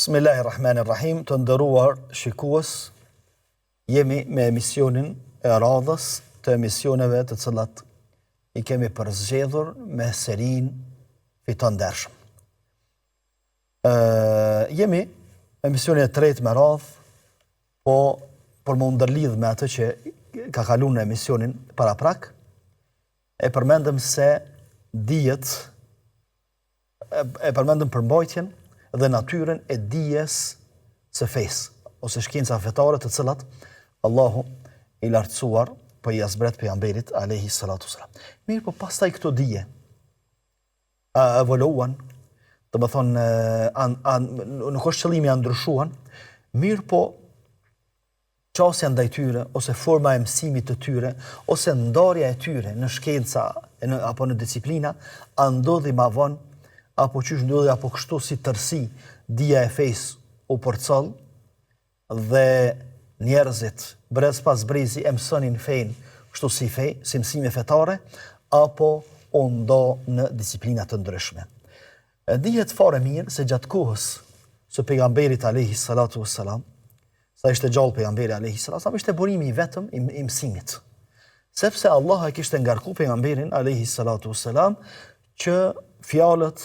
Bismillahirrahmanirrahim, të nderuar shikues, jemi me emisionin e radhës të emisioneve të cilat i kemi përzgjedhur me serin Fiton Ndershëm. Jemi emisionin e tretë me radhë, po për më ndërlidh me atë që ka kaluar në emisionin paraprak, e përmendëm se dijet, e përmendëm përmbajtjen dhe natyrën e dijes së fesë, ose shkenca fetare të cilat Allahu i lartësuar po i azbret pejgamberit alayhi salatu wasalam. Mirë, po pastaj këto dije evoluan, do të thonë nuk është qëllimi janë ndryshuan, mirë po qasja ndaj tyre, ose forma e mësimit të tyre, ose ndarja e tyre në shkenca apo në disiplina, a ndodhi ma vonë, apo qysh ndodhi, apo kështu si tërsi, dija e fesë u përcall dhe njerëzit brez pas brezi e mësonin fejnë kështu si fej, si mësime fetare, apo u ndo në disiplina të ndryshme. Dihet fare mirë se gjatë kohës së pejgamberit alayhi salatu wassalam, sa ishte gjallë pejgamberi alayhi salatu wassalam, ishte burimi i vetëm i mësimit. Sepse Allah e kishte ngarku pejgamberin alayhi salatu wassalam që fjalët,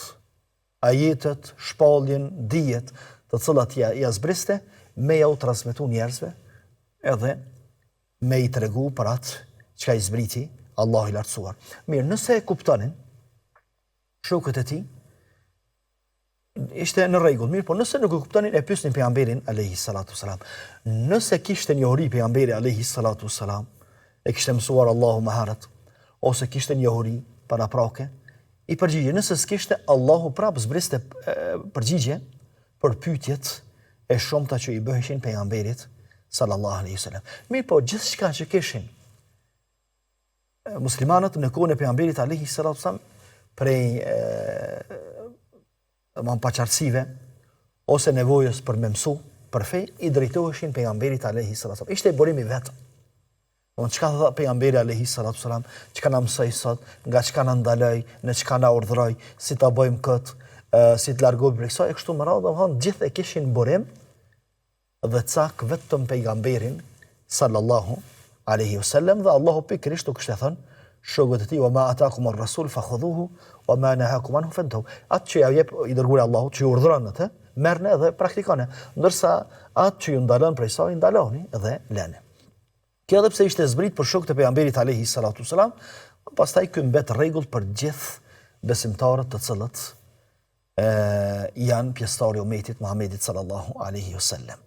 ajetet, shpalljen, dijet të cilat ja zbriste, me ja u transmetu njerëzve, edhe me i tregu për atë çka i zbriti Allahu i lartësuar. Mirë, nëse e kuptonin shokët e tij, ishte në rregull. Mirë, po nëse nuk e kuptonin, e pyesnin pejgamberin alayhi salatu wasalam. Nëse kishte njohuri pejgamberi alayhi salatu wasalam, e kishte mësuar Allahu maharet, ose kishte njohuri paraprake, i përgjigje. Nëse s'kishte, Allahu prap zbriste përgjigje për pyetjet e shumta që i bëheshin pejgamberit sallallahu alaihi wasallam. Mirë, po gjithçka që kishin muslimanët në kohën e pejgamberit alaihi salatu wasallam prej paqartësive ose nevojës për me mësu për fe, i drejtoheshin pejgamberit alaihi salatu wasallam. Ishte burimi vetëm. Çka tha pejgamberi alayhi salatu wasalam, çka na mësoi sot, nga çka na ndaloi, në çka na urdhëroi, si ta bëjmë kët, si të largohemi prej kësaj, kështu më radhë, domethënë gjithë e kishin burim dhe cak vetëm pejgamberin sallallahu alaihi wasallam, dhe Allahu pikërisht u kishte thënë shokët e tij: "Wa ma ataakum ar-rasul fakhudhuhu wa ma nahakum anhu fantahu." Atë që ja jep i dërguari Allahut, që ju urdhëron atë, merrni dhe praktikoni, ndërsa atë që ju ndalon prej saj, ndaloni dhe lëni. Kjo edhe pse ishte zbrit për shokët e pejgamberit alayhi salatu wasalam, pastaj ky mbet rregull për gjithë besimtarët të cilët janë pjesëtarë e umetit Muhamedit sallallahu alaihi wasallam.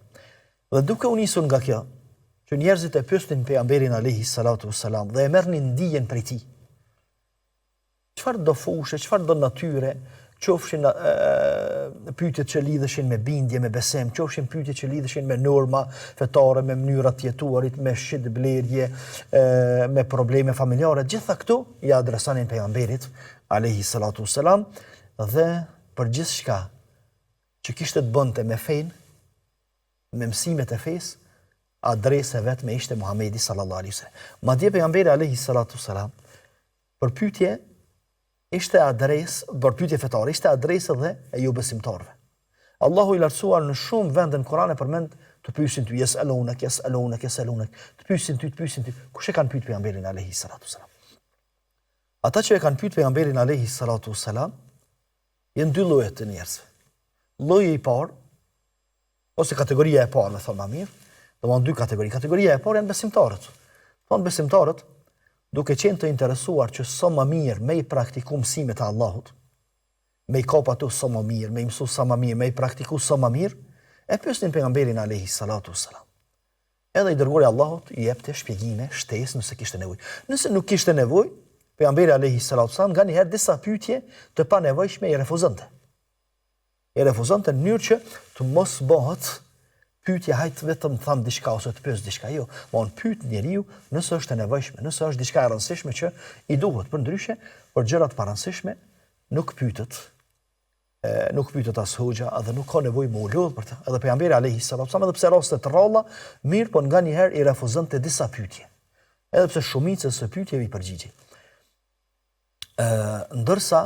Dhe duke u nisur nga kjo, që njerëzit e pyesnin pejgamberin alayhi salatu wasalam dhe e merrnin ndijen prej tij. Çfarë do fushë, çfarë do natyre, qofshin pyetjet që lidheshin me bindje, me besim, qofshin pyetjet që lidheshin me norma fetare, me mënyra të jetuarit, me shitblerje, me probleme familjare, gjitha këto i adresonin pejgamberit alayhi salatu wasalam, dhe për gjithçka që kishte të bënte me fen, me mësimet e fesë, adresa vetme ishte Muhamedi sallallahu alaihi wasallam. Madje pejgamberi alayhi salatu wasalam për pyetje ishte adresë, për pyetje fetare, ishte adresë dhe e ju besimtarve. Allahu i lartësuar në shumë vende në Kur'an e përmend të pyesin ty, yes'alunak, të pyesin ty. Kush e kanë pyet pejgamberin alayhi salatu wasalam? Ata që e kanë pyet pejgamberin alayhi salatu wasalam janë dy lloje të njerëzve. Lloji i parë, ose kategoria e parë, thonë më mirë, domthonë dy kategori. Kategoria e parë janë besimtarët. Thonë besimtarët, duke qenë të interesuar që sa më mirë me i praktiku mësimet e Allahut, me i kap ato sa më mirë, me i mësu sa më mirë, me i praktiku sa më mirë, e pyesnin pejgamberin alayhi salatu wasalam. Edhe i dërguari Allahut i jepte shpjegime, shtesë nëse kishte nevojë. Nëse nuk kishte nevojë, pejgamberi alayhi salatu wasalam nganjëherë disa pyetje të panevojshme i refuzonte. I refuzonte në mënyrë që të mos bëhet pyetje hajt vetëm tham diçka ose të pyes diçka. Jo, von pyet njeriu nëse është e nevojshme, nëse është diçka e rëndësishme që i duhet. Përndryshe, për gjërat të rëndësishme nuk pyetet. Nuk pyetet as hoxha, edhe nuk ka nevojë më u lodh për të. Edhe pejgamberi alayhi salatu wasallam, edhe pse raste të rralla, mirë, po nganjëherë i refuzonte disa pyetje. Edhe pse shumica e pyetjeve i përgjigjej. Ndërsa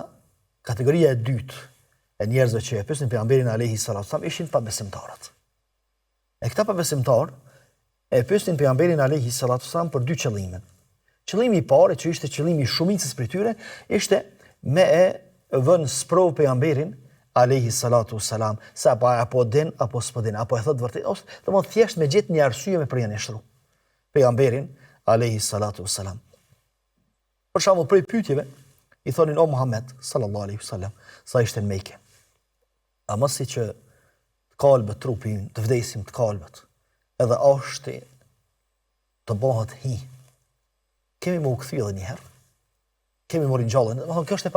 kategoria e dytë e njerëzve që e pyesin pejgamberin alayhi salatu wasallam ishin pabesimtarët. E këta pabesimtarë e pyesin pejgamberin alayhi salatu wasallam për dy qëllime. Qëllimi i parë, që ishte qëllimi i shumicës prej tyre, ishte me e vënë sprov pejgamberin alayhi salatu wasalam, sa apo din apo s'po din, apo e thot vërtet, ose domethënë thjesht me gjetë një arsye me për janë shtru. Pejgamberin alayhi salatu wasalam. Për shembull, prej pyetjeve i thonin o Muhammed sallallahu alaihi wasallam, sa ishte në Mekë. A mos si që të kalbët trupin, të vdesim të kalbët, edhe ashti të bëhet hi. Kemi më u kthy edhe një herë. Kemi më ringjallën. Domethënë kjo është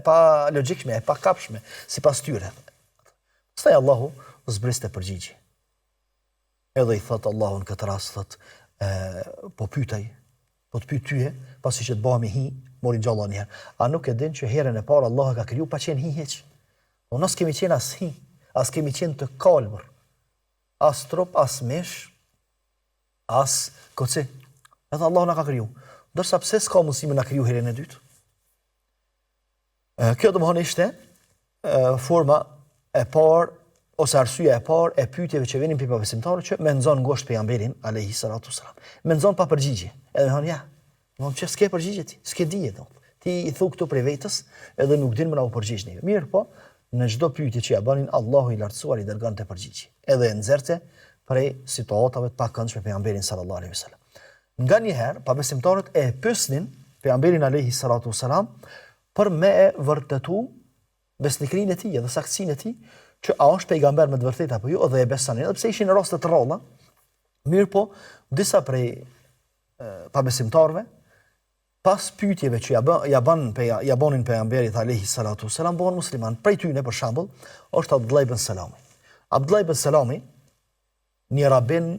pa logjikshme, e pa kapshme sipas tyre. Pastaj Allahu zbriste përgjigje. Edhe i thot Allahu në këtë rast thot po pyetej, po të pyet tyje, pasi që të bëhemi hi, më ringjallën një herë. A nuk e din që herën e parë Allahu ka kriju pa qenë hi hiç? Po nëse kemi qenë as hi, as kemi qenë të kalbër, as trup, as mish, as koci. Edhe Allahu na ka kriju. Ndërsa pse s'ka mundësi me na kriju herën e dytë? Kjo domethënë ishte forma e parë ose arsyeja e parë e pyetjeve që vinin për pabesimtarët që me nxon ngosht pejgamberin alayhi salatu wasalam. Me nxon pa përgjigje. Edhe thonë ja, domethënë ç'e s'ke përgjigje ti, s'ke dije domethënë. Ti i thu këtu për vetës edhe nuk din më na u përgjigj neve. Mirë po, në çdo pyetje që ja banin Allahu i lartësuar i dërgonte përgjigje. Edhe e nxerrte prej situatave të pakëndshme pejgamberin sallallahu alaihi wasallam. Nganjëherë pabesimtarët e pyesnin pejgamberin alayhi salatu wasalam për me e vërtetu besnikrinë e tij dhe saktësinë e tij që a është pejgamber me të vërtetë apo jo, dhe e besonin, edhe pse ishin raste të rralla. Mirë po, disa prej pabesimtarëve pas pyetjeve që ja banin pejgamberit alayhi salatu wasalam bëhen musliman. Prej tyre për shembull është Abdullah ibn Salami. Abdullah ibn Salami, një rabin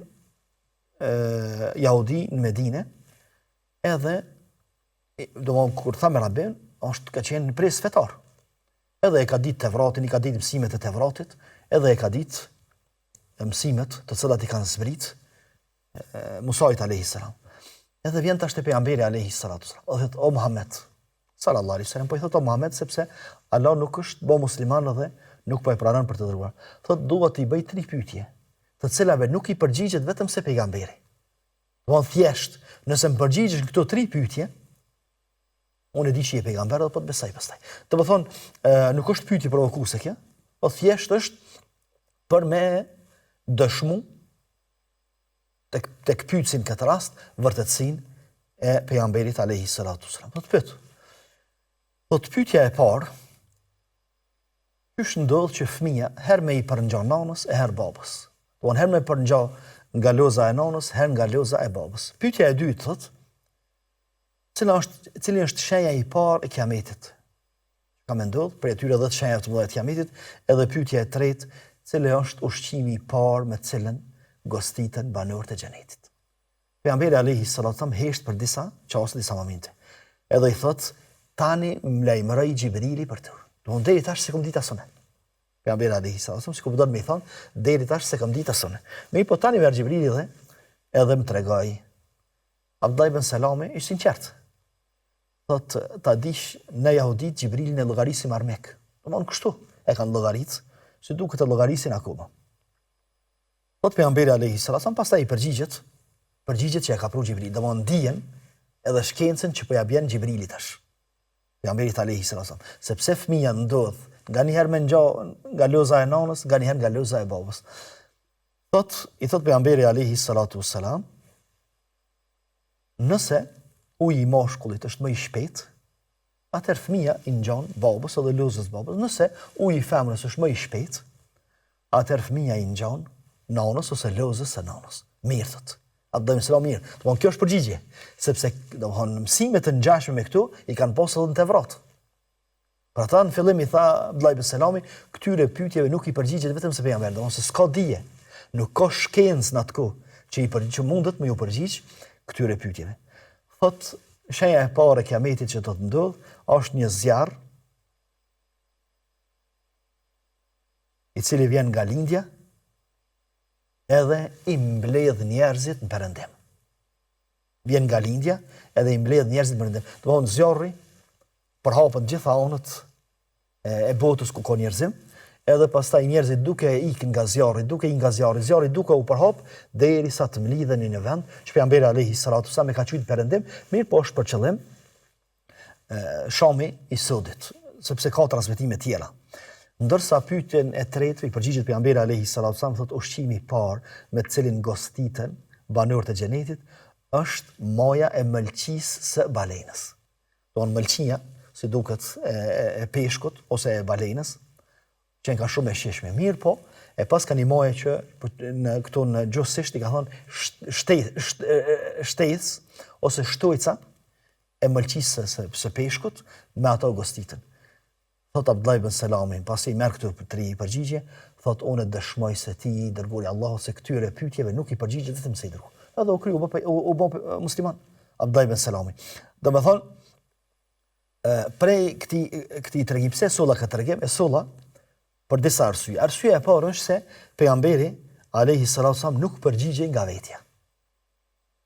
jahudi në Medinë, edhe domthon kur thamë rabin, ka qenë prej fetar. Edhe e ka ditë Tevratin, i ka ditë mësimet e Tevratit, edhe e ka ditë mësimet të cilat i kanë zbrit Musait alayhi salam. Edhe vjen tash te pejgamberi alayhi salatu wasalam. O thot o Muhammed sallallahu alaihi wasallam, po i thot o Muhammed sepse Allah nuk është bë musliman dhe nuk po e pranon për të dërguar. Thot dua të i bëj 3 pyetje, të cilave nuk i përgjigjet vetëm se pejgamberi. Do thjesht, nëse më përgjigjesh këto 3 pyetje, unë e di që je pejgamber dhe po të besoj pastaj. Do të thonë, nuk është pyetje provokuese kjo, po thjesht është për me dëshmu tek pyetsin këtë rast vërtetësinë e pejgamberit alayhi salatu wasalam. Po të pyet. Po të pyetja e parë, ç'është ndodh që fëmia herë me i përngjon nanës e herë babës. Do herë me përngjon nga loza e nanës, herë nga loza e babës. Pyetja e dytë thotë, cili është shenja i parë e kiametit? Ka me ndodhë, për e tyre 10 shenja të mëdha të kiametit, edhe pyetja e tretë, cili është ushqimi i parë me cilën gostiten banorët e xhenetit. Pejgamberi alayhi salatu wasallam hesht për disa çaste, disa momente. Edhe i thot, tani më lajmëroi Xhibrili për të. Do të deri tash se kom ditë asone. Pejgamberi alayhi salatu wasallam sikur do të më thon, deri tash se kom ditë asone. Me po tani ver Xhibrili dhe edhe më tregoi. Abdullah ibn Salami ishte sinqert. Thot, ta dish në jahudit Xhibrilin e llogarisim armek. Domthon kështu e kanë llogarit, se duket të llogarisin akoma. Thot pejgamberi alayhi salatu wasallam pastaj i përgjigjet që ja ka pru Xhibrili, domthon dijen edhe shkencën që po ja bën Xhibrili tash. Pejgamberi alayhi salatu wasallam, sepse fëmia ndodh nganjëherë me nga loza e nanës, nganjëherë nga loza e babës. I thot pejgamberi alayhi salatu wasallam, nëse uji i mashkullit është më i shpejt, atëherë fëmia i ngjan babës edhe lozës babës. Nëse uji i femrës është më i shpejt, atëherë fëmia i ngjan nanës ose lozës së nanës. Mirë thot. Abdullah ibn Salam mirë. Domthon kjo është përgjigje, sepse domthon mësimet e ngjashme me këtu i kanë pasur edhe në Tevrat. Pra ta në fillim i tha Abdullah ibn Salami, këtyre pyetjeve nuk i përgjigjet vetëm se pejgamberi, domthon se s'ka dije, nuk ka shkencë në atko që mundet me ju përgjigj këtyre pyetjeve. Thot, shenja e parë e kiametit që do të ndodh është një zjarr i cili vjen nga lindja edhe i mbledh njerëzit në perëndim. Vjen nga lindja edhe i mbledh njerëzit në perëndim. Domthon zjarri përhapet gjitha anët e botës ku ka njerëzim, edhe pastaj njerëzit duke ikë nga zjarri duke u përhap derisa të mlidhen në një vend që pejgamberi alayhi salatu wasallam e ka thënë perëndim, mirë po është për qëllim Shami i Sudit, sepse ka transmetime tjera. Ndërsa pyetjen e tretë i përgjigjet pejgamberi alayhi salatu wasallam thotë ushqimi i parë me të cilin gostiten banorët e xhenetit është moja e mëlçisë së balenës. Do në mëlçia, si duket e peshkut ose e balenës, që ka shumë e shishme. Mirë po, e pas ka një moje që këtu në gjosisht i ka thonë shtejtës ose shtojca e mëlçisë së peshkut me ato gostitën. Thot Abdullah ibn Selami, pasi i merr këtu tri përgjigje, thot unë dëshmoj se ti i dërguari Allahu se këtyre pyetjeve nuk i përgjigjet vetëm se i dërguar. Edhe u kriju u bë musliman Abdullah ibn Selami. Domethënë prej këtij tregim pse solla ka tregim, e solla për disa arsye. Arsyeja e parë është se pejgamberi alayhi salatu wasallam nuk përgjigjej nga vetja.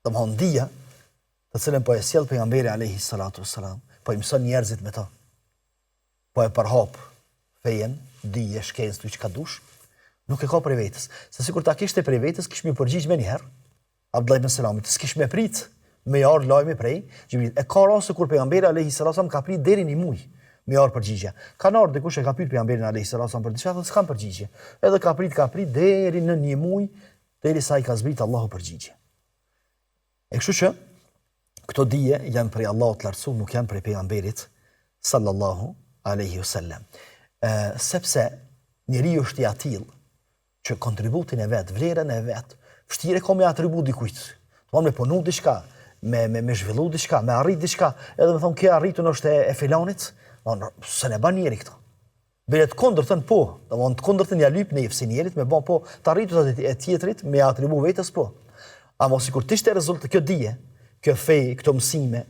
Domethënë dia të cilën po e sjell pejgamberi alayhi salatu wasallam, po i mëson njerëzit me to. Po e përhap fejen, dije, shkencë, tu çka dush, nuk e ka prej vetës. Se sikur ta kishte prej vetës, kish më përgjigj më një herë. Abdullah ibn Selami, s'kish më prit me ardh lajmi prej Xhibrilit. E ka raste kur pejgamberi alayhi salatu wasallam ka prit deri në muaj me ardh përgjigje. Kanë ardhur dikush e ka pyet pejgamberin alayhi salatu wasallam për diçka, thotë s'kam përgjigje. Edhe ka prit deri në një muaj derisa i ka zbrit Allahu përgjigje. E kështu që këto dije janë prej Allahut të lartësuar, nuk janë prej pejgamberit sallallahu alaihi wasallam. Sepse njeriu është i atill që kontributin e vet, vlerën e vet, vështirë ka me atribut dikujt. Thonë me punu diçka, me zhvillu diçka, me arrit diçka, edhe me thonë kjo arritun është e filanit, se ne ban njeri këto. Bile të kondërtën po, të kondërtën ja lyp në jefsin njerit, me ban po të arritut e tjetrit, me atribu vetës po. Amo si kur tishte rezultat kjo dije, kjo fej, këto mësime,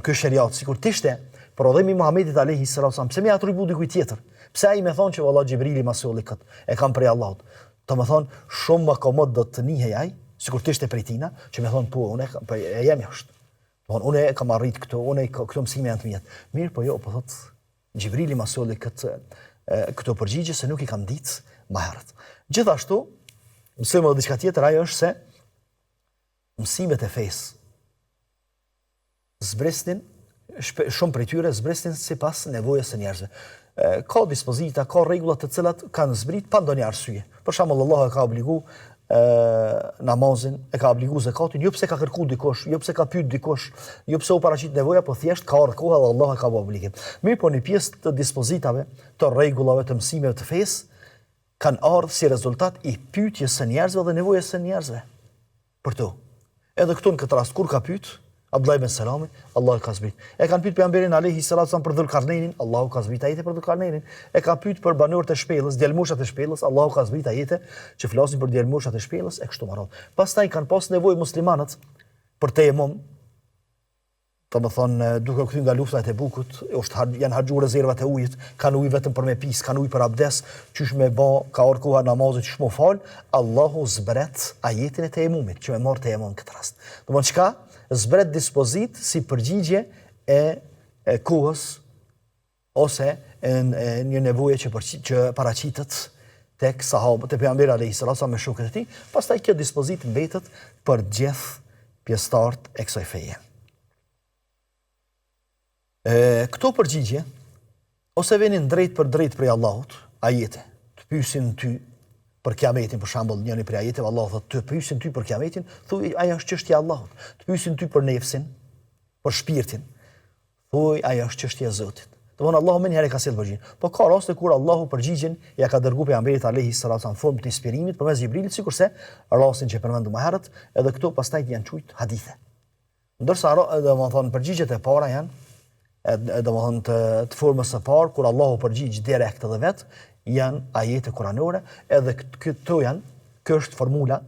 kjo sheriat, si kur tishte, për odhemi Muhammedit alayhi salatu wasallam, pse me atribu dikuj tjetër? Pse ai me thonë që valla Xhibrili ma solli kët, e kam prej Allahut. Të më thonë, shumë më komod do të nihej ai, sikur të ishte prej tina, që me thonë, po, unë e jam jashtë. Unë e kam arrit këto, këto mësime janë të mjetë. Mirë, po jo, po thotë, Xhibrili ma solli këto përgjigje se nuk i kam ditë më herët. Gjithashtu, mësojmë edhe diçka tjetër, ajo është se mësimet e fesë zbresnin, shumë prej tyre zbresnin sipas nevojës së njerëzve. Ka dispozita, ka rregullat të cilat kanë zbrit pa ndonjë arsye. Për shembull, Allahu e ka obligu namazin, e ka obligu zakatin, jo pse ka kërku dikush, jo pse ka pyet dikush, jo pse u paraqit nevoja, po thjesht ka ardhur koha dhe Allahu e ka bërë obligim. Mirë, po në pjesë të dispozitave, të rregullave, të mësimeve të fesë, kanë ardhur si rezultat i pyetjes së njerëzve dhe nevojës së njerëzve. Për to. Edhe këtu në këtë rast kur ka pyet Abdullah ibn Selami, Allahu ka zbrit. E kanë pyet pejgamberin alayhi salatu wasallam për Dhulkarneinin, Allahu ka zbrit ajete për Dhulkarneinin. E ka pyet për banorët e shpellës, djalmushat e shpellës, Allahu ka zbrit ajete që flasin për djalmushat e shpellës e kështu me radhë. Pastaj kanë pas nevojë muslimanët për tejemum. Domethënë duke u kthyer nga lufta e Tebukut, janë harxhuar rezervat e ujit, kanë ujë vetëm për me pis, kanë ujë për abdes, qysh me bë, ka orë koha namazit, qysh mo fal, Allahu zbret ajetin e tejemumit, që me marr tejemum këtë rast. Domethënë çka? Zbret dispozit si përgjigje e kohës ose një nevoje që paraqitet tek sahabët e pejgamberit alayhi salatu wasallam me shokët e tij, pastaj kjo dispozit mbetet për gjithë pjesëtarët e kësaj feje. Këto përgjigje ose vinin drejt për drejt prej Allahut, ajete, të pyesin ty për kiametin, për shembull, njëri prej ajeteve Allahu thotë, të pyesin ty për kiametin, thuaj ajo është çështja e Allahut. Të pyesin ty për nefsin, për shpirtin, thuaj ajo është çështja e Zotit. Domthonë Allahu më një herë ka sjellë përgjigjen. Po ka raste kur Allahu përgjigjen ja ka dërguar pejgamberit alayhi salatu wasallam në formë të inspirimit përmes Xhibrilit, sikurse rastin që përmendëm më herët, edhe këto pastaj janë quajtur hadithe. Ndërsa domethënë përgjigjet e para janë domethënë të formës së parë kur Allahu përgjigj direkt edhe vet, janë ajete kuranore, edhe këto janë, kjo është formula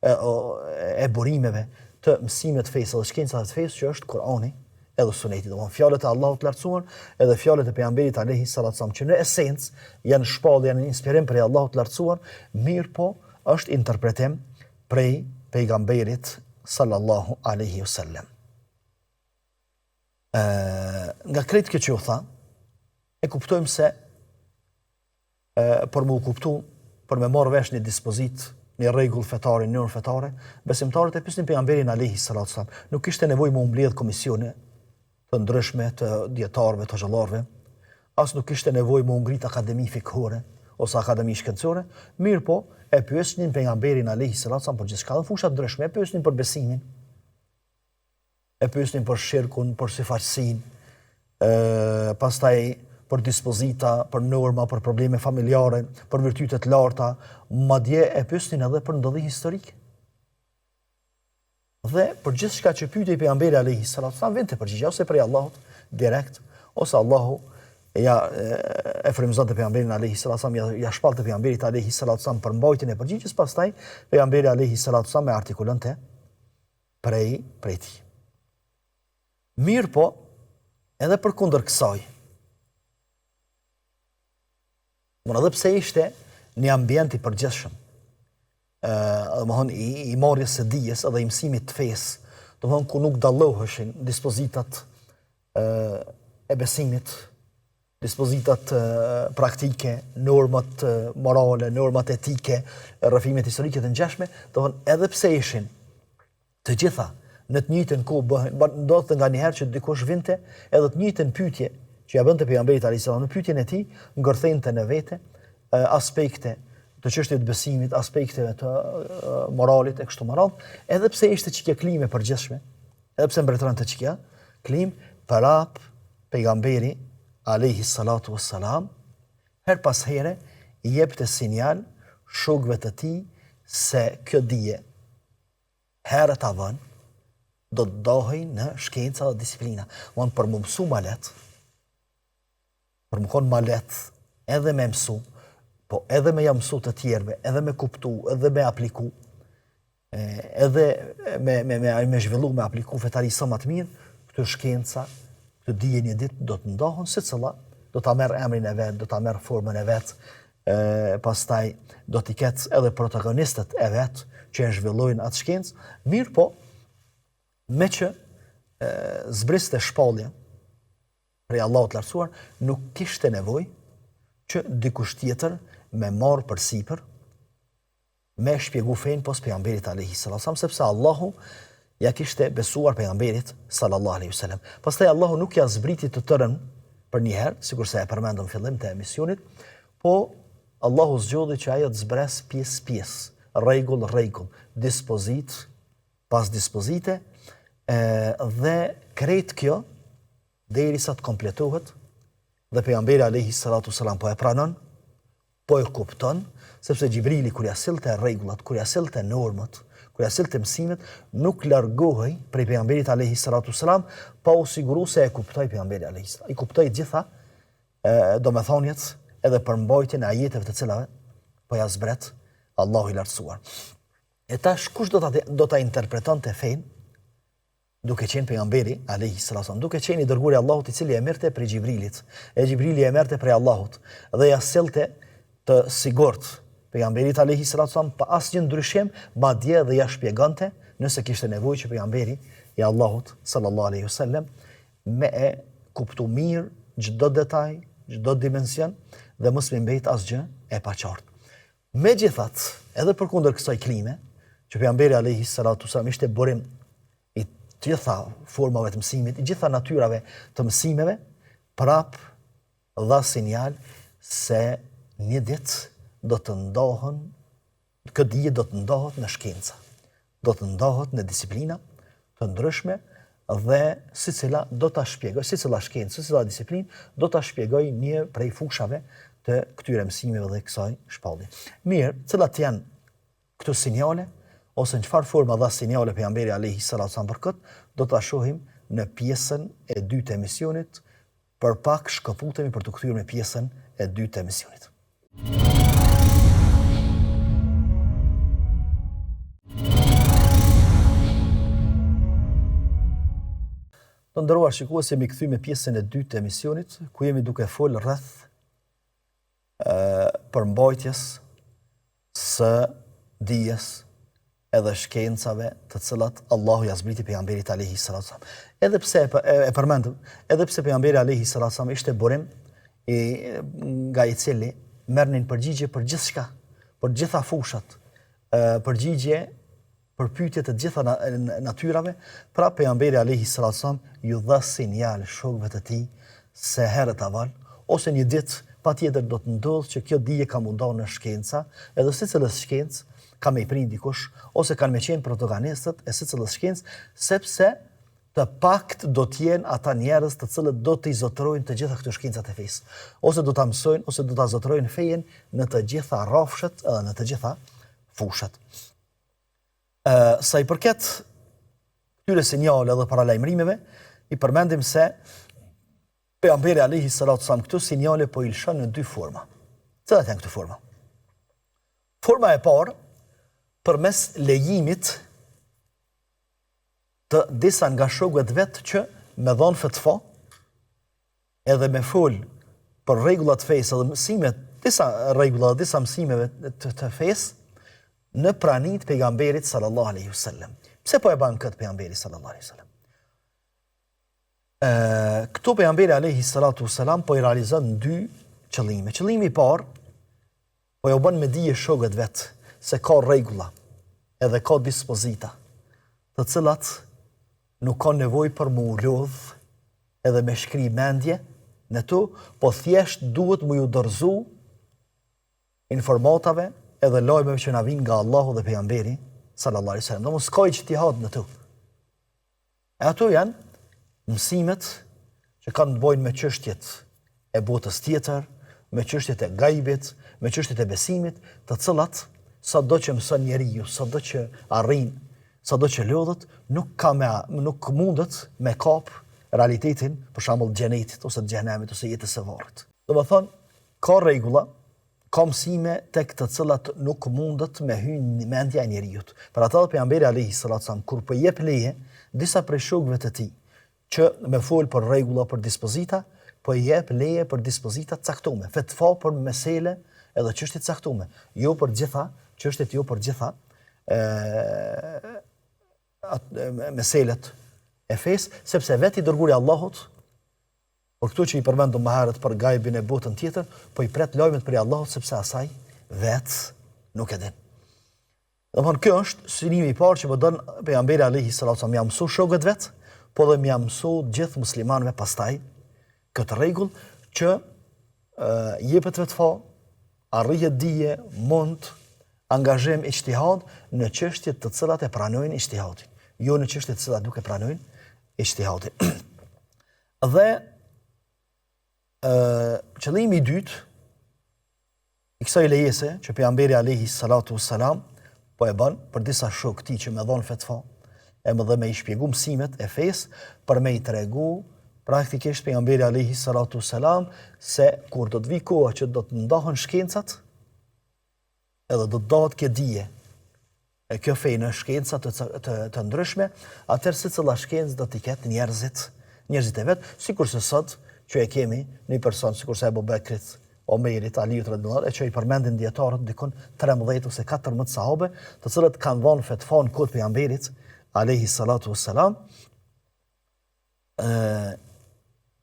e burimeve të mësimeve të fesë dhe shkencave të fesë që është Kurani edhe Suneti. Domthonë fjalët e Allahut të lartësuar edhe fjalët e pejgamberit alayhi salatu wasallam që në esencë janë shpallje, janë inspirim prej Allahut të lartësuar, mirë po është interpretim prej pejgamberit sallallahu alaihi wasallam. Nga kretë kjo që u tha, e kuptojmë se për më u kuptu, për me marrë vesh një dispozit, një rregull fetare, një normë fetare, besimtarët e pyesin pejgamberin alayhi salatu wasalam. Nuk kishte nevojë më mbledh komisione të ndryshme të dietarëve, të xhallarëve, as nuk kishte nevojë më ngrit akademi fikhore ose akademi shkencore, mirë po e pyesnin pejgamberin alayhi salatu wasalam për gjithçka në fusha të ndryshme, e pyesnin për besimin, e pyesnin për shirkun, për sifaqësinë, pastaj për dispozita, për norma, për probleme familjare, për virtyte të larta, madje e pyesnin edhe për ndodhi historike. Dhe për gjithçka që pyetej pejgamberi alayhi salatu wasallam vinte përgjigje ose prej Allahut direkt, ose Allahu e frymëzonte pejgamberin alayhi salatu wasallam, ja shpallte pejgamberit alayhi salatu wasallam për mbajtjen e përgjigjes, pastaj pejgamberi alayhi salatu wasallam e artikulonte prej tij. Mirë po, edhe përkundër kësaj, edhe pse ishte një ambient i përgjithshëm, i marrjes së dijes edhe i mësimit të fesë, domethënë ku nuk dalloheshin dispozitat e besimit, dispozitat praktike, normat morale, normat etike, rrëfimet historike të ngjashme, domethënë edhe pse ishin të gjitha në të njëjtën kohë, ndodhte nganjëherë që dikush vinte edhe të njëjtën pyetje që ja bënte pejgamberit alayhis salam, në pyetjen e tij ngërthente në vete aspekte të çështjes të besimit, aspekteve të moralit e kështu me radhë, edhe pse ishte çike klime përgjithshme, edhe pse mbretëronte çike klim, prap pejgamberi alayhis salatu wassalam her pas here i jepte sinjal shokëve të tij se kjo dije herët avën do të dohej në shkenca dhe disiplina. Për më mësu ma let, për më konë ma let, edhe me mësu, po edhe me ja mësu të tjerve, edhe me kuptu, edhe me apliku, edhe me zhvillu, me apliku fetari sa më të mirë, këtë shkenca, këtë dije një ditë do të ndohën, se cëlla do të merr emrin e vetë, do të merr formën e vetë, pastaj do t'i ketë edhe protagonistët e vetë që e zhvillojnë atë shkencë, mirë po, me që zbriste shpallje prej Allahut lartësuar, nuk kishte nevojë që dikush tjetër me marrë përsipër, me shpjegu fenë pos pejgamberit alayhi salatu wasallam, sepse Allahu ja kishte besuar pejgamberit sallallahu alaihi wasallam. Pastaj Allahu nuk ja zbriti të tërën për një herë, sikurse e përmendëm fillim të emisionit, po Allahu zgjodhi që ajo të zbres pjesë, rregull, dispozit pas dispozite, dhe krejt kjo derisa të kompletohet dhe pejgamberi alayhi salatu wasalam po e pranon, po e kupton, sepse Xhibrili kur ja sillte rregullat, kur ja sillte normat, kur ja sillte mësimet, nuk largohej prej pejgamberit alayhi salatu wasalam pa u siguruar se e kuptoi pejgamberi alayhi salam. I kuptoi gjitha domethënjet edhe përmbajtjen e ajeteve të cilave po ja zbret Allahu i lartësuar. E tash kush do ta interpretonte fenë duke qenë pejgamberi alayhi salatu wasallam, duke qenë i dërguari i Allahut i cili e merrte prej Xhibrilit, e Xhibrili e merrte prej Allahut dhe ja sillte të sigurt pejgamberit alayhi salatu wasallam pa asnjë ndryshim, madje dhe ja shpjegonte nëse kishte nevojë që pejgamberi i Allahut sallallahu alaihi wasallam me e kuptu mirë çdo detaj, çdo dimension dhe mos më mbet asgjë e paqartë. Megjithatë, edhe përkundër kësaj klime, që pejgamberi alayhi salatu wasallam ishte burim i gjitha formave të mësimit, i gjitha natyrave të mësimeve, prap dha sinjal se një ditë do të ndohen, këtë dije do të ndohet në shkenca, do të ndohet në disiplina të ndryshme dhe sicila do ta shpjegoj, sicila shkencë, sicila disiplinë do ta shpjegoj një prej fushave të këtyre mësimeve dhe kësaj shpallje. Mirë, cilat janë këto sinjale ose në çfarë forma dha sinjale pejgamberi alayhi salatu wasallam për këtë, do ta shohim në pjesën e dytë të emisionit, për pak shkëputemi për të kthyer në pjesën e dytë të emisionit. Të nderuar shikues, jemi kthy me pjesën e dytë të emisionit, ku jemi duke folur rreth përmbajtjes së dijes edhe shkencave të cilat Allahu ja zbriti pejgamberit alayhi salatu wasallam. Edhe pse e përmendëm, edhe pse pejgamberi alayhi salatu wasallam ishte burim nga i cili merrnin përgjigje për gjithçka, për gjitha fushat, përgjigje për pyetje të gjitha natyrave, pra pejgamberi alayhi salatu wasallam ju dha sinjal shokëve të tij se herët aval ose një ditë patjetër do të ndodhë që kjo dije ka mundohur në shkenca, edhe sicilës shkencë ka me i prit dikush, ose kanë me qenë protagonistët e sicilës shkencë, sepse të pakt do t'jenë ata njerëz të cilët do të izotërojnë të gjitha këto shkencat e fesë. Ose do ta mësojnë, ose do ta zotërojnë fejen në të gjitha rrafshet edhe në të gjitha fushat. Sa i përket këtyre sinjale dhe paralajmërimeve, i përmendim se pejgamberi alayhi salatu wasallam këto sinjale po i lëshon në dy forma. Cilat janë këto forma? Forma e parë, përmes lejimit të disa nga shokët vetë që me dhonë fetva, edhe me fol për rregullat fesë dhe mësimet, disa rregulla dhe disa mësimeve të fesë, në pranit pejgamberit sallallahu alaihi wasallam. Pse po e bën këtë pejgamberi sallallahu alaihi wasallam? Këto pejgamberi alayhi salatu wasalam po i realizon dy qëllime. Qëllimi i parë po ja bën me dije shokët vet se ka rregulla edhe ka dispozita të cilat nuk ka nevojë për mu lodh edhe me shkri mendje në to, po thjesht duhet mu ju dorëzu informatave edhe lajmeve që na vijnë nga Allahu dhe pejgamberi sallallahu alaihi wasallam. Domos ka ijtihad në to. E ato janë mësimet që kanë të bëjnë me çështjet e botës tjetër, me çështjet e gajbit, me çështjet e besimit, të cilat sado që mëson njeriu, sado që arrin, sado që lodhet, nuk mundet me kap realitetin, për shembull xhenetit ose xhenemit ose jetës së varrit. Domethënë, ka rregulla, ka mësime tek të cilat nuk mundet me hyrë në mendja e njeriut. Për ata pejgamberi alayhi salatu wasallam kur po jep leje disa prej shokëve të tij që me fol për rregulla, për dispozita, po i jep leje për dispozita të caktuara, fetva për mesele edhe çështje të caktuara, jo për gjitha çështjet, jo për gjitha meselet e fesë, sepse vetë i dërguari Allahut por këto që i përmendëm më herët për gajbin e botën tjetër, po i pret lajmet për Allahut sepse asaj vetë nuk e din. Domthon kjo është synimi i parë që më don pejgamberi alayhi salatu wasallam ia mësoi shokët vet, po dhe ia mësoi gjithë muslimanëve pastaj këtë rregull që jepet vetfa, arrihet dije, mund angazhem ijtihad në çështjet të cilat e pranojnë ijtihadin, jo në çështjet të cilat nuk e pranojnë ijtihadin. Dhe qëllimi i dytë i kësaj lejese që pejgamberi alayhi salatu wassalam po e bën për disa shokë tij që më dhon fetva e më dhe me i shpjegu mësimet e fesë për me i tregu praktikisht pejgamberi alayhi salatu wassalam se kur do të vi koha që do të ndahen shkencat edhe do të dohet kjo dije e kjo fe në shkenca të ndryshme, atëherë secilla shkencë do t'i ketë njerëzit e vet, sikurse sot që e kemi një person sikurse Abu Bekrit, Omerit, Aliut radhiyallahu anhu, që i përmendin dietarët dikon 13 ose 14 sahabe, të cilët kanë dhënë fetva në kohë të pejgamberit alayhi salatu wassalam,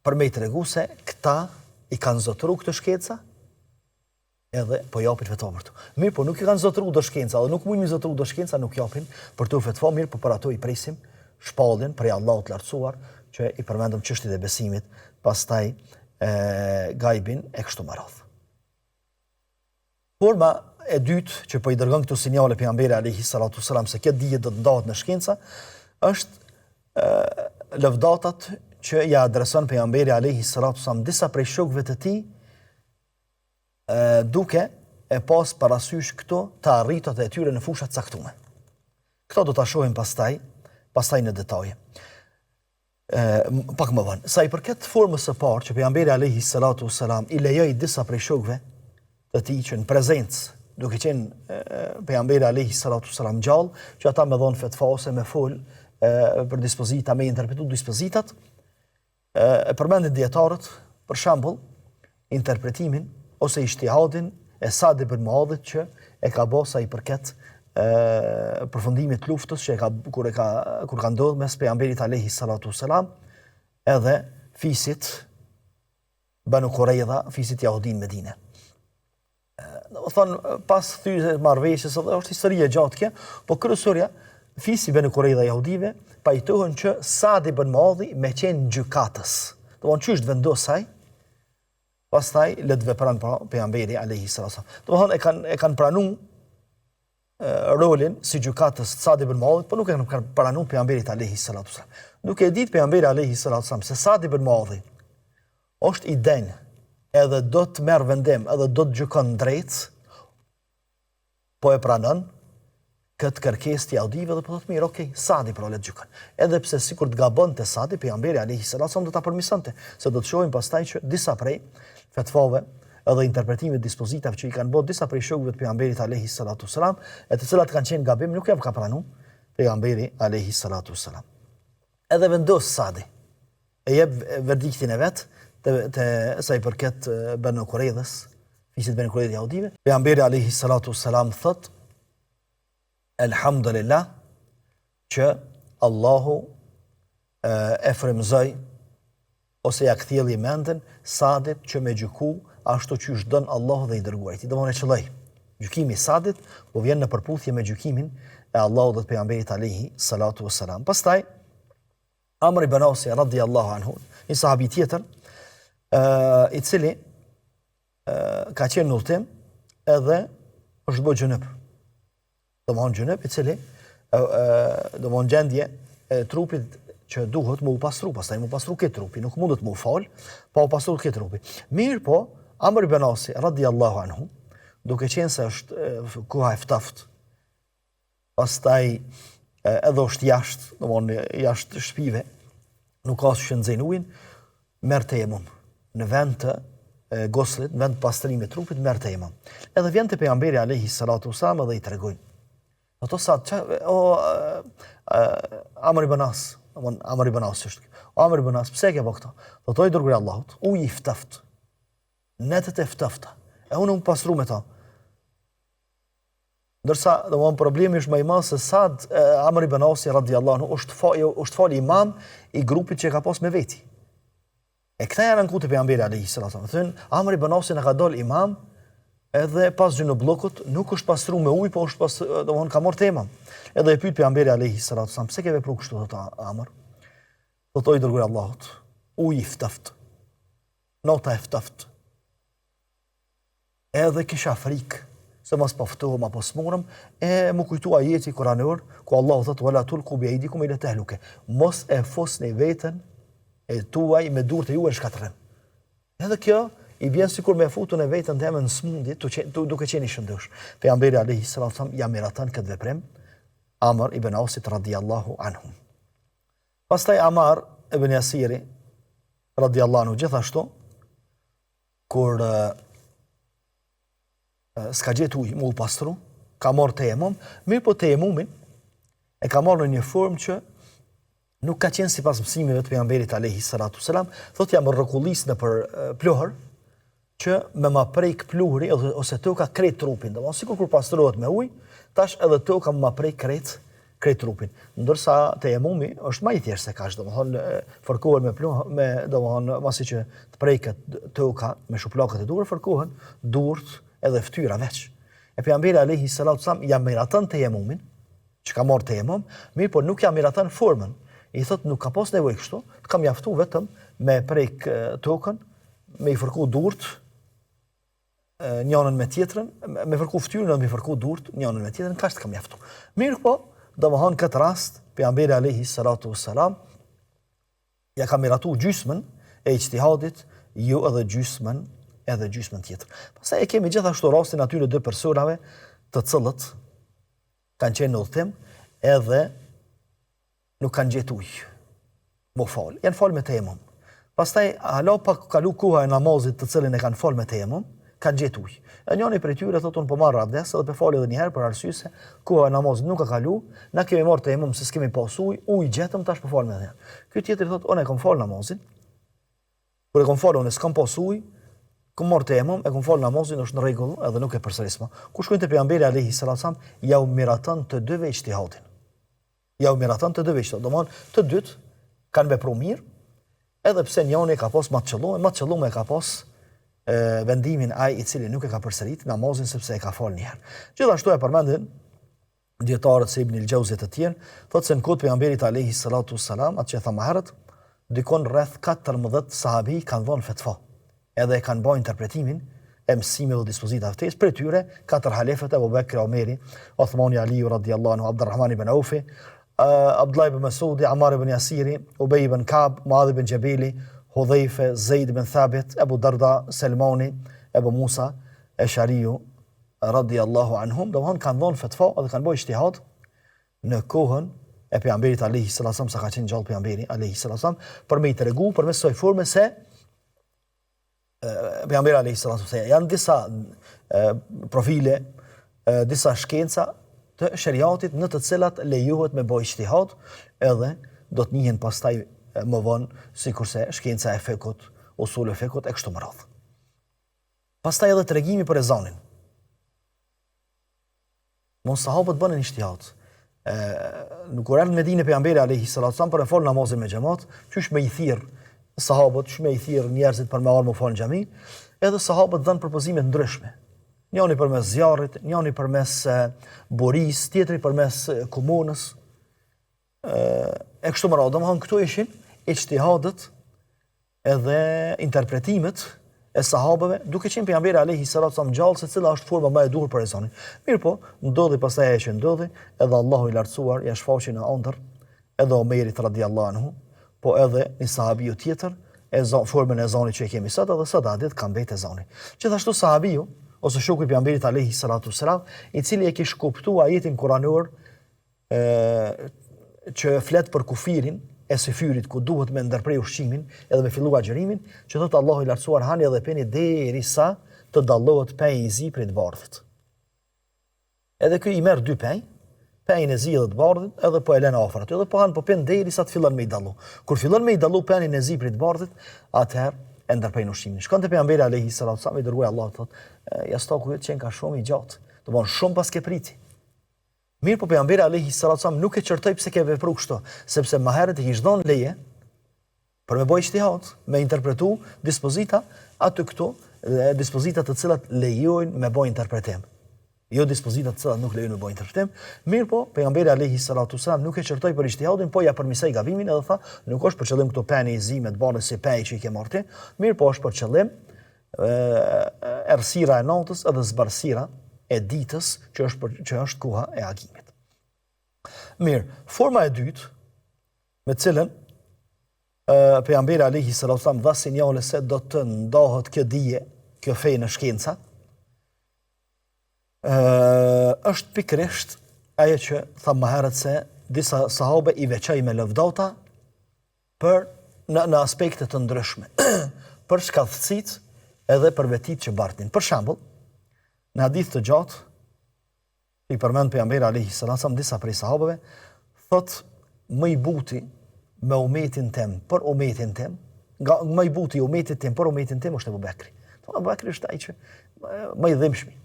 për me i tregu se këta i kanë zotëru këtë shkenca edhe po japin fetva për to. Mirë, po nuk i kanë zotëru do shkenca, edhe nuk mundin zotëru do shkenca, nuk japin për to fetva, mirë, po për ato i presim shpalljen prej Allahut të lartësuar që i përmendëm çështjet e besimit, pastaj gajbin e kështu me radhë. Forma e dytë që po i dërgon këto sinjale pejgamberi alayhi salatu wasalam se kjo dije do të ndahet në shkenca është lëvdatat që ja adreson pejgamberi alayhi salatu wasalam disa prej shokëve të tij duke e pas parasysh këto të arritat e tyre në fusha të caktuara. Këto do ta shohim pastaj në detaje. Pak më vonë. Sa i përket formës së parë që pejgamberi alayhi salatu wasalam i lejoi disa prej shokëve të tij që në prezencë, duke qenë pejgamberi alayhi salatu wasalam gjallë, që ata më dhonë fetva ose me fol për dispozita, me interpretu dispozitat, e përmendin dietarët, për shembull, interpretimin ose ijtihadin e Sa'd ibn Mu'adhit që e ka bërë sa i përket përfundimit luftës që kur ka ndodhur mes pejgamberit alayhi salatu wasalam edhe fisit Banu Qurayza, fisit Jahudin Medine. Do të thonë, pas thyrjes së marrëveshjes, është histori e gjatë kjo, po kryesorja, fisi Banu Qurayza Jahudive, pajtohen që Sa'd ibn Muadhi me qenë gjykatës. Do të thonë çështë vendosaj, pastaj le të vepron pejgamberi alayhi salatu. Do të thonë e kanë pranuar rolin si gjykatës Sa'd ibn Muadhi, por nuk e kanë pranuar pejgamberit alayhi salatu. Duke e ditë pejgamberi alayhi salatu se Sa'd ibn Muadhi është i denj, edhe do të merr vendim, edhe do të gjykon drejt, po e pranon këtë kërkesë të Jahudive dhe po thotë mirë, okay, Sa'di pra le të gjykon. Edhe pse sikur të gabonte Sa'di, pejgamberi alayhi salatu do ta permisonte, se do të shohim pastaj që disa prej fetvave edhe interpretimit dispozitave që i kanë bërë disa prej shokëve të pejgamberit alayhi salatu wasalam, e të cilat kanë qenë gabim, nuk ka pranuar pejgamberi alayhi salatu wasalam. Edhe vendos Sa'di e jep verdiktin e vet te sa i përket Banu Qurayzës, fisit Banu Qurayza Jahudive. Pejgamberi alayhi salatu wasalam thot: Elhamdulillah që Allahu e frymëzoi ose ja kthjelli mendën Sa'dit që me gjyku ashtu që është dënë Allahu dhe i dërguari. Do të çelloj. Gjykimi i Sa'dit po vjen në përputhje me gjykimin e Allahut dhe të pejgamberit alayhi salatu wassalam. Pastaj Amr ibn As radhiyallahu anhu, një sahabi tjetër, i cili ka qenë në udhtim edhe është bërë gjunëp. Do të thonë gjunëp i cili do të thonë gjendje e trupit që duhet më u pastru, pastaj më pastru këtë trupi, nuk mundet më u fal, pa u pastru këtë trupi. Mirë po, Amr ibn As radhiyallahu anhu, duke qenë se është koha e ftoftë, pastaj edhe është jashtë, do të thonë jashtë shtëpive, nuk ka që nxejnë ujin, merr tejemum. Në vend të goslit, në vend të pastrimit të trupit, merr tejemum. Edhe vjen te pejgamberi alayhi salatu wasalam dhe i tregojnë. Ato sa Amr ibn As, Amr ibn As është. Amr ibn As, pse ke bërë këtë? Do thoi dërguari i Allahut, uji i ftoftë. Netët e ftofta. E unë më pastru me ta. Ndërsa, problemi është më i madh se Sa'd Amr ibn As radhiyallahu anhu është fal imam i grupit që ka pas me veti. E këta janë anku të pejgamberi alayhi salatu wasallam. Thënë Amr ibn As na ka dal imam edhe pas gjunobllokut nuk është pastru me ujë, po është ka marrë temën. Edhe e pyet pejgamberi alayhi salatu wasallam, pse ke vepruar kështu thot Amr? Do thoi dërguari i Allahut, uji i ftoftë. Nota e ftoftë. Edhe kisha frikë se mos paftohem apo smurëm, më kujtua ajeti kuranor, ku Allahu thotë wala tulqu bi aydikum ila tahluka. Mos e fosni veten e tuaj me durët e juaj në shkatërrim. Edhe kjo i bjen sikur me futun e veten teme në smundje, duke qenë i shëndosh. Pejgamberi alayhi salatu wasallam ja miraton këtë veprim Amr ibn Asit radhiyallahu anhu. Pastaj Amar ibn Yasiri radhiyallahu anhu gjithashtu kur s'ka gjetë ujë, më u pastru, ka marrë tejemum, mirë po tejemumin e ka marrë në një formë që nuk ka qenë sipas mësimeve të pejgamberit alayhi salatu wasalam, thotë jam rrekullis në për pluhur që me ma prek pluhuri ose toka krejt trupin. Domethënë sikur kur pastrohet me ujë, tash edhe toka më prek krejt trupin. Ndërsa tejemumi është më i thjeshtë se kaq, domethënë fërkohen me pluhë, domethënë pasi që të preket toka me shuplakët e duhur, fërkohen durt edhe fytyra veç. E pejgamberi alayhi salatu wasallam ja miraton tejemumin, që ka marrë tejemum, mirë po nuk ja miraton formën. I thot nuk ka pas nevojë kështu, të kam mjaftu vetëm me prek tokën, me i fërku durt njënën me tjetrën, me fërku fytyrën dhe me i fërku durt njënën me tjetrën, kaq të kam mjaftu. Mirë po, domethënë këtë rast, pejgamberi alayhi salatu wasalam ja ka miratu gjysmën e ijtihadit, jo edhe gjysmën tjetër. Pastaj e kemi gjithashtu rastin atyre dy personave të cilët kanë qenë në udhtim edhe nuk kanë gjetur ujë. Mo fal. Janë fal me tejemum. Pastaj hala pa kalu koha e namazit të cilin e kanë fal me tejemum, kanë gjetur ujë. E njëri prej tyre thotë unë po marr abdes edhe po fal edhe një herë për arsye se koha e namazit nuk ka kalu, na kemi marrë tejemum se s'kemi pas ujë gjetëm tash po fal me të. Ky tjetri thotë unë e kam fal namazin. Kur e kam fal unë s'kam pas ujë, kom marrë tejemum, e kom fal namazin, është në rregull, edhe nuk e përsëris më. Ku shkojnë te pejgamberi alayhi salatu wasallam, ja u miraton të dyve ijtihadin. Ja u miraton të dyve ijtihadin. Domthon të dytë kanë vepruar mirë, Edhe pse njëri ka pas më të qëlluar e ka pas vendimin ai i cili nuk e ka përsërit namazin sepse e ka fal një herë. Gjithashtu e përmendën dietarët se Ibn al-Jauzi të tjerë, thotë se në kohën e pejgamberit alayhi salatu wassalam, atë që thamë herët, dikon rreth 14 sahabi kanë dhënë fetva, edhe e kanë bërë interpretimin e mësimeve dhe dispozitave të fesë, për tyre 4 halefët, Abu Bekri, Omeri, Uthmani, Aliu radhiyallahu anhu, Abdurrahman ibn Aufi, Abdullah ibn Mas'udi, Ammar ibn Yasiri, Ubay ibn Ka'b, Muadh ibn Jabali, Hudhaifa, Zaid ibn Thabit, Abu Darda, Salmani, Abu Musa, Ash'ariu radhiyallahu anhum, domthon kanë dhënë fetva dhe kanë bërë ijtihad në kohën e pejgamberit alayhi sallam, sa ka qenë gjallë pejgamberi alayhi sallam, për me i tregu përmes saj forme se pejgamberi alayhi sallam janë disa profile, disa shkenca të shariatit në të cilat lejohet me bëj ijtihad, edhe do të njihen pastaj më vonë sikurse shkenca e fekut, usul e fekut e kështu me radhë. Pastaj edhe tregimi për ezanin. Mos sahabët bënë një ijtihad. Nuk kur erdhi në Medinë pejgamberi alayhi salatu sallam për të fol namazin me xhamat, qysh me i thirr sahabët, qysh me i thirr njerëzit për me ardhur më fal në xhami, edhe sahabët dhanë propozime të ndryshme. Njëri përmes zjarrit, njëri përmes buris, tjetri përmes komunës. E kështu me radhë, domethënë këto ishin ijtihadet edhe interpretimet e sahabëve, duke qenë pejgamberi alayhi salatu sallam gjallë se cila është forma më e duhur për ezanin. Mirë po, ndodhi pastaj ajo që ndodhi, edhe Allahu i lartësuar ja shfaqi në ëndër edhe Omerit radhiyallahu anhu, po edhe një sahabiu tjetër, formën e ezanit që e kemi sot, edhe sot ditë ka mbet ezani. Gjithashtu sahabiu ose shoku i pejgamberit alayhi salatu sallam, i cili e kishte kuptuar ajetin kuranor që flet për kufirin e së fyrit ku duhet me ndërprej ushqimin edhe me fillu agjërimin, që thotë Allahu i lartësuar hani edhe peni derisa të dallohet peji i zi prej të bardhit. Edhe ky i merr 2 pej, pejin e zi dhe të bardhit, edhe po e lën afër aty, edhe po han po pen derisa të fillon me i dallu. Kur fillon me i dallu penin e zi prej të bardhit, atëherë e ndërprej ushqimin. Shkon te pejgamberi alayhi salatu sallam, i dërguar Allahu thotë, ja stoku yt që ka shumë i gjatë, do von shumë pas ke priti. Mirë po pejgamberi alayhi salatu sallam nuk e çortoi pse ke vepruar kështu, sepse më herët i kishte dhënë leje për me bëj ijtihad, me interpretu dispozita aty këtu, dispozita të cilat lejojnë me bëj interpretim. Jo dispozita të cilat nuk lejojnë me bëj interpretim. Mirë po pejgamberi alayhi salatu sallam nuk e çortoi për ijtihadin, po ja përmisoi gabimin edhe tha, nuk është për qëllim këtu peni i zi me të bardhë si pej që i ke marrë ti, mirë po është për qëllim errësira e natës edhe zbarsira e ditës që është koha e agimit. Mirë, forma e dytë, me cilën pejgamberi alayhi salatu sallam dha sinjale se do të ndahet kjo dije, kjo fe në shkenca, është pikërisht ajo që thamë më herët se disa sahabe i veçoi me lëvdata për në aspekte të ndryshme, për shkallëcit edhe për vetit që bartin. Për shembull, në hadith të gjatë, i përmend pejgamberi alayhi salatu sallam disa prej sahabeve, thot më i buti me umetin tim për umetin tim, më i buti umetit tim për umetin tim është Abu Bekri. Abu Bekri është ai që më i dhimbshmi,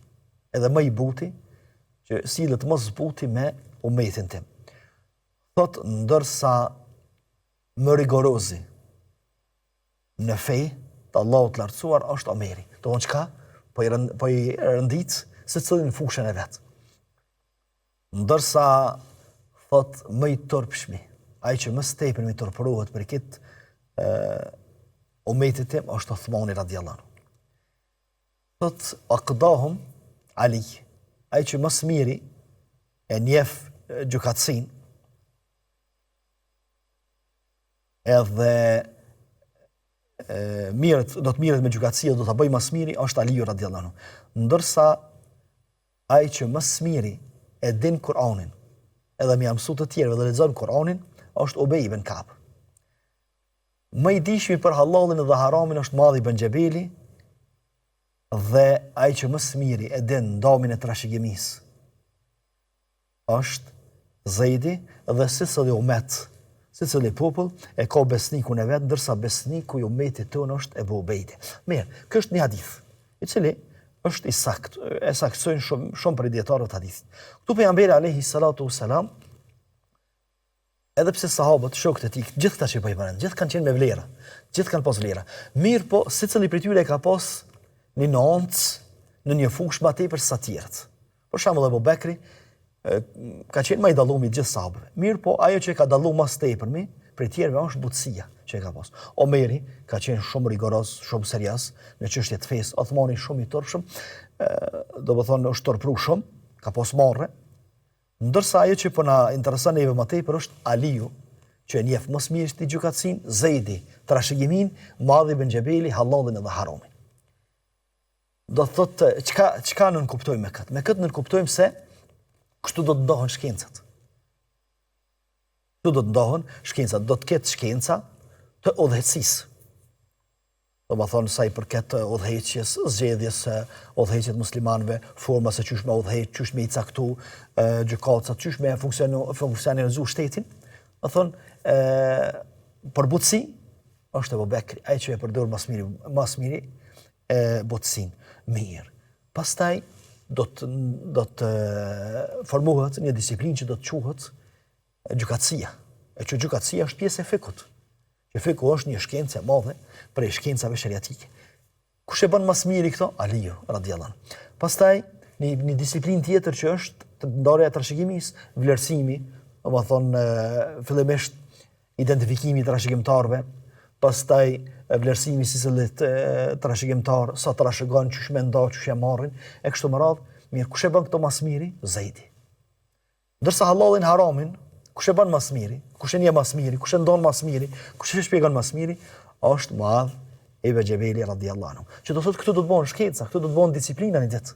edhe më i buti që sillet më zbuti me umetin tim. Thot ndërsa më rigorozi në fe të Allahut të lartësuar është Omeri. Do të thonë çka? Po i rëndit se cilin fushën e vetë. Ndërsa, thot, më i turpshmi, ai që më stepën më i turpërohet për këtë umetit tim, është Uthmani radhiyallahu anhu. Thot, aqdahum Ali, ai që më smiri e njeh gjykatësin, edhe do të mirët me gjykatësia, do të bëj më smiri, është Aliu radhiyallahu anhu. Ndërsa ai që më smiri e din Kur'anin, edhe më mësu të tjerëve dhe lexon Kur'anin, është Ubay ibn Ka'b. Më i dishmi për halallin dhe haramin është Muadh ibn Jabali, dhe ai që më smiri e din ndamin e trashëgimisë është Zaidi, dhe secili umet, secili popull e ka besnikun e vet, ndërsa besniku i umetit tonë është Ebu Ubejdi. Mirë, ky është një hadith, i cili është i sakt, e saktësojnë shumë për dietarët hadithit. Këtu pejgamberi alayhi salatu wasalam Edhe pse sahabët, shokët e tij, gjithë këta që po i përmend, gjithë kanë qenë me vlera, gjithë kanë pas vlera. Mirë po, secili prej tyre ka pas një nuancë në një fushë më tepër se sa tjerët. Për shembull Abu Bekri ka qenë më i dalluar gjithë sahabëve. Mirë po, ajo që ka dalluar më së tepërmi prej tjerëve është butësia që ka pas. Omeri ka qenë shumë rigoroz, shumë serioz në çështje të fesë. Uthmani shumë i turpshëm, do të thonë është turpru shumë, ka pas marrë. Ndërsa ajo që po na intereson neve më tepër është Aliu, që e njeh më së miri ti gjykatësinë, Zeidi, trashëgimin, Muadhi ibn Xhabeli, halallin edhe haramin. Do thotë çka nën kuptojmë me këtë? Me këtë nën kuptojmë se kështu do të ndohen shkencat. Kështu do të ndohen shkencat, do të ketë shkenca të udhëheqësisë. Do më thonë sa i përket udhëheqjes, zgjedhjes udhëheqjet muslimanëve, forma se qysh me udhëheq, qysh me i caktu gjykatësat, qysh me funksionalizu shtetin. Do thonë për butësi është Abu Bekri, ai që e përdor më miri butësinë. Mirë. Pastaj do të formohet një disiplinë që do të quhet gjykatësia. E që gjykatësia është pjesë e fikut. Që fiku është një shkencë e madhe prej shkencave shariatike. Kush e bën më së miri këto? Aliu radhiyallahu anhu. Pastaj një disiplinë tjetër që është ndarja e trashëgimisë, vlerësimi, domethënë fillimisht identifikimi i trashëgimtarëve, pastaj vlerësimi si cilit trashëgimtar, sa trashëgon, çysh mendon, çysh e marrin, e kështu me radhë. Mirë, kush e bën këto më së miri? Zeidi. Ndërsa halallin haramin, kush e bën më së miri? Kush e njeh më së miri? Kush e ndon më së miri? Kush e shpjegon më së miri? Është Muadh ibn Xhabeli radhiyallahu anhu. Që do thotë këtu do të bëhen shkenca, këtu do të bëhen disiplina në ditë.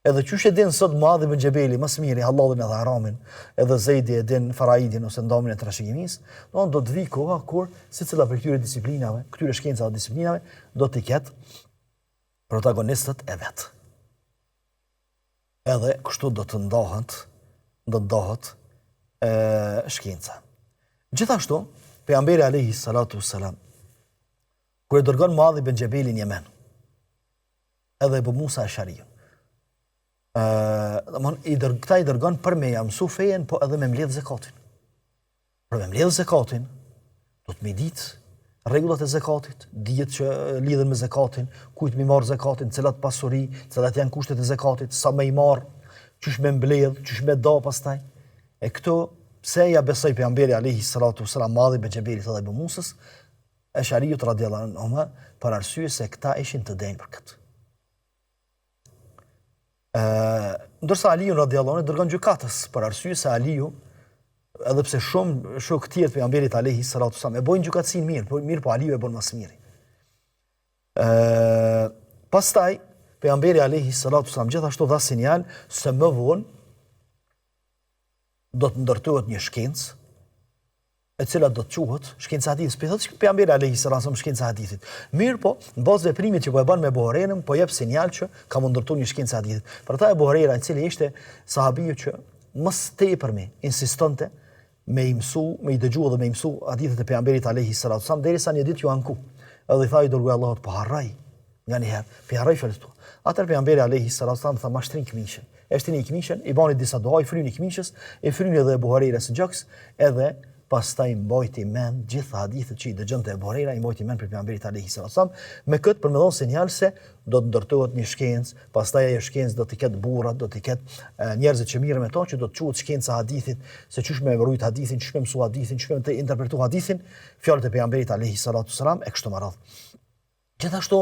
Edhe qysh e din sot Muadh ibn Xhabeli më së miri halallin edhe haramin, edhe Zeidi e din faraidin ose ndomin e trashëgimisë, do të vi koha kur secila prej këtyre disiplinave, këtyre shkencave disiplinave do të ketë protagonistët e vet. Edhe kështu do të ndohet shkenca. Gjithashtu, pejgamberi alayhi salatu wassalam kur e dërgon Muadh ibn Xhabelin në Yemen, edhe Abu Musa Ash'ariun. Këta i dërgon për me mësu fejen, po edhe me mbledh zakatin. Për me mbledh zakatin, do të me ditë rregullat e zakatit, dijet që lidhen me zakatin, kujt mi marr zakatin, cilat pasuri, cilat janë kushtet e zakatit, sa me i marr, çysh me mbledh, çysh me da pastaj. E këto pse ja besoi pejgamberi alayhi salatu wasalam Muadh ibn Xhabelit edhe Abu Musës Ash'ariut radhiyallahu anhu për arsye se këta ishin të denjë për këtë. Ndërsa Aliu radhiyallahu anhu dërgon gjykatës për arsye se Aliu, edhe pse shumë shokë të tjerë të pejgamberit alayhi salatu wasalam e bojnë gjykatësinë mirë, po Aliu e bën më së miri. Pastaj pejgamberi alayhi salatu wasalam gjithashtu dha sinjal se më vonë do të ndërtohet një shkencë e cila do të quhet shkenca e hadithit. Thotë pejgamberi alayhi salatu wasallam shkenca e hadithit. Mirë po, në bazë veprimit që po e bën me Abu Hurajrën, po jep sinjal që ka mund ndërtuar një shkencë e hadithit. Për ta Abu Hurajra, i cili ishte sahabiu që më së tepërmi insistonte me i mësu, me i dëgju dhe me i mësu hadithet e pejgamberit alayhi salatu wasallam, derisa një ditë ju anku. Edhe i tha i dërguar Allahut, po harroj. Nga një herë, pe harroj fjalët tua. Atëherë pejgamberi alayhi salatu wasallam tha mashtrin këmishën. E shtini këmishën, i bani disa dua, i fryni këmishës, i fryni edhe Abu Hurajra së gjoks, edhe pastaj mbajti mend gjithë hadithet që i dëgjonte Abu Hurajra, i mbajti mend për pejgamberin alayhi salatu wasallam, me këtë për me dhënë sinjal se do të ndërtohet një shkencë, pastaj ajo shkencë do të ketë burra, do të ketë njerëz që mirë me to, që do të quhet shkenca e hadithit, se çysh me vrujt hadithin, çysh me mësu hadithin, çysh me interpretu hadithin, fjalët e pejgamberit alayhi salatu wasallam e kështu me radhë. Gjithashtu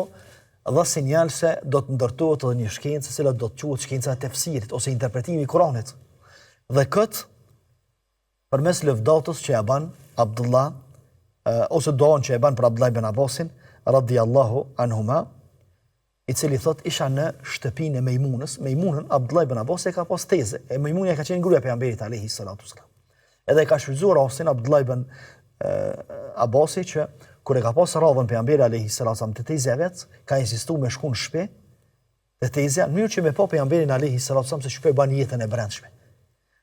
dha sinjal se do të ndërtohet edhe një shkencë e cila do të quhet shkenca e tefsirit ose interpretimi i Kuranit. Dhe këtë përmes lëvdatës që e ban Abdullah, ose doan që e ban për Abdullah ibn Abbasin, radhiyallahu anhuma, i cili thot isha në shtëpinë e Mejmunës. Mejmunën, Abdullah ibn Abbas e ka pas teze, e Mejmunja ka qenë gruaja e pejgamberit alayhi salatu wasalam. Edhe e ka shfrytzuar rastin Abdullah ibn Abbasi që kur e ka pas radhën pejgamberi alayhi salatu wasalam te tezja vet, ka insistuar me shku në shtëpi te tezja, në mënyrë që me pa pejgamberin alayhi salatu wasalam se shpej ban jetën e brendshme.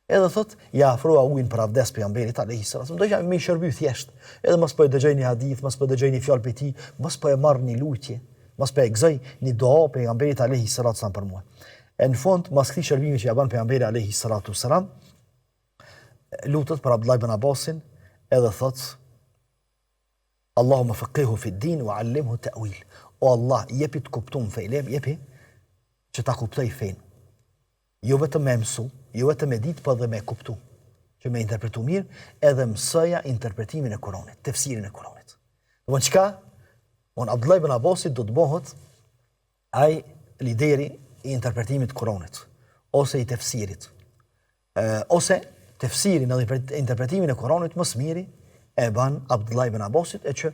Edhe thot, ja afrua ujin për avdes pejgamberit alayhi salatu wasalam, do që me shërby thjesht. Edhe mos po e dëgjoj një hadith, mos po dëgjoj një fjalë prej tij, mos po e marr një lutje, mos po e gëzoj një dua pejgamberit alayhi salatu wasalam për mua. E në fund, mas këtij shërbimi që ja ban pejgamberi alayhi salatu wasalam, lutet për Abdullah ibn Abbasin edhe thot Allahumma faqihu fi din wa allimhu ta'wil. O Allah, jepi të kuptum fejlem, jepi që ta kuptoj fen. Jo vetëm me mësu, jo vetëm me ditë, por edhe me kuptu. Që me interpretu mirë, edhe mësoja interpretimin e Kuranit, tefsirin e Kuranit. Dhe çka? Abdullah ibn Abbasit do të bëhet ai lideri i interpretimit të Kuranit, ose i tefsirit. Ose tefsirin edhe interpretimin e Kuranit më së miri e ban Abdullah ibn Abbasit, e që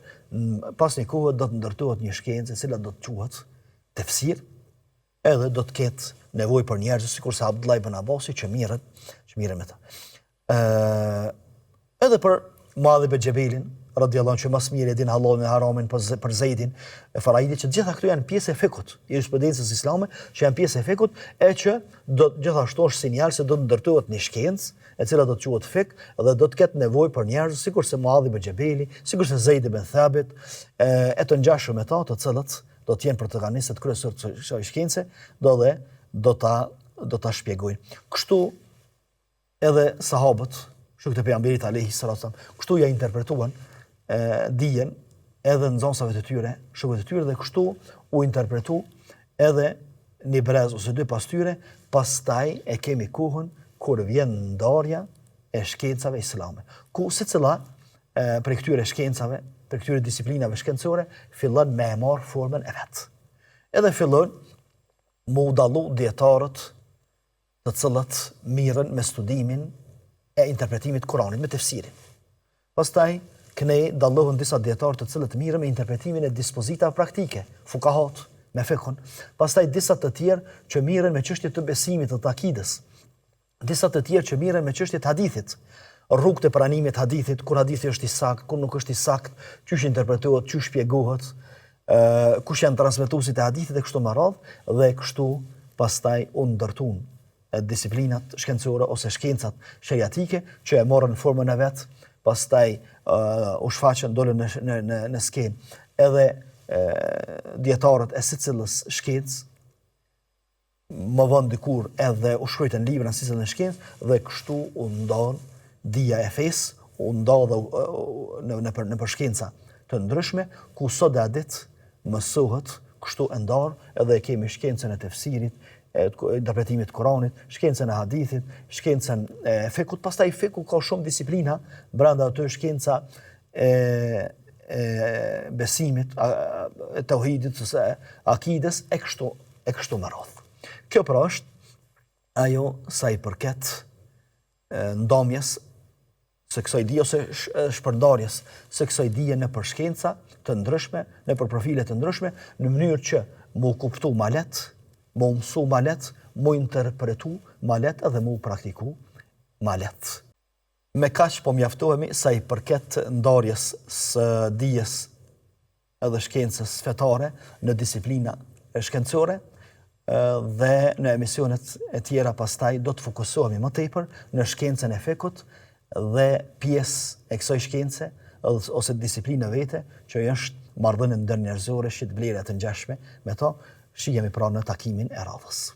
pas një kohë do të ndërtohet një shkencë e cila do të quhet tefsir, edhe do të ketë nevojë për njerëz sikurse Abdullah ibn Abbasi që mirën me ta. Edhe për Muadh ibn Jabelin radhiyallahu anhu, që më së miri e din hallalin e haramin, për Zeidin e Faraidit, që gjitha këto janë pjesë e fikut, i jurisprudencës islame, që janë pjesë e fikut, e që do gjithashtu është sinjal se do të ndërtohet një shkencë e cila do të quhet fik dhe do të ketë nevojë për njerëz sikurse Muadh ibn Jabeli, sikurse Zeid ibn Thabit, e të ngjashëm me ta, të cilët do të jenë protagonistët kryesorë të kësaj shkence, do ta shpjegojnë. Kështu edhe sahabët, shokët e pejgamberit alayhi salatu wasallam, kështu ja interpretuan dijen edhe nxënësave të tyre, shokët e tyre, dhe kështu u interpretu edhe një brez ose dy pas tyre, pastaj e kemi kohën kur vjen ndarja e shkencave islame. Ku secila për këtyre shkencave, për këtyre disiplinave shkencore, fillon me e marrë formën e vet. Edhe fillon mu dallu dietarët të cilët mirën me studimin e interpretimit Kuranit, me tefsirin. Pastaj kënej dallohen disa dietarë të cilët mirën me interpretimin e dispozitave praktike, fukahat, me fikun. Pastaj disa të tjerë që mirën me çështjet të besimit, të akidës. Disa të tjerë që mirën me çështjet e hadithit, rrugët e pranimit hadithit, kur hadithi është i saktë, kur nuk është i saktë, çysh interpretohet, çysh shpjegohet, kush janë transmetuesit e hadithit, dhe kështu me radhë, dhe kështu pastaj u ndërtuan disiplinat shkencore ose shkencat sheriatike që e morën formën e vet, pastaj u shfaqën, dolën në skenë edhe dietarët e secilës shkencë, më vonë dikur edhe u shkruajtën libra në secilën shkencë, dhe kështu u ndon dija e fesë, u ndodha në përshkenca të ndryshme, ku sot e ditë mësohet kështu e ndarë, edhe kemi shkencën e tefsirit, interpretimit Kuranit, shkencën e hadithit, shkencën e fikut. Pastaj fiku ka shumë disiplina, brenda aty shkenca e besimit, e tauhidit, ose akides, e kështu me radhë. Kjo pra është ajo sa i përket ndomjes së kësaj dije ose shpërndarjes së kësaj dije në përshkenca të ndryshme, në për profile të ndryshme, në mënyrë që mu kuptu ma letë, mu mësu ma letë, mu interpretu ma letë edhe mu praktiku ma letë. Me kaq po mjaftohemi sa i përket ndarjes së dijes edhe shkencës fetare në disiplina shkencore, dhe në emisionet e tjera pastaj do të fokusohemi më tepër në shkencën e fikut dhe pjesë e kësaj shkence ose disiplinë vete që është marrëdhënia ndërnjerëzore, shit vlera të ngjashme me to, shihemi pra në takimin e radhës.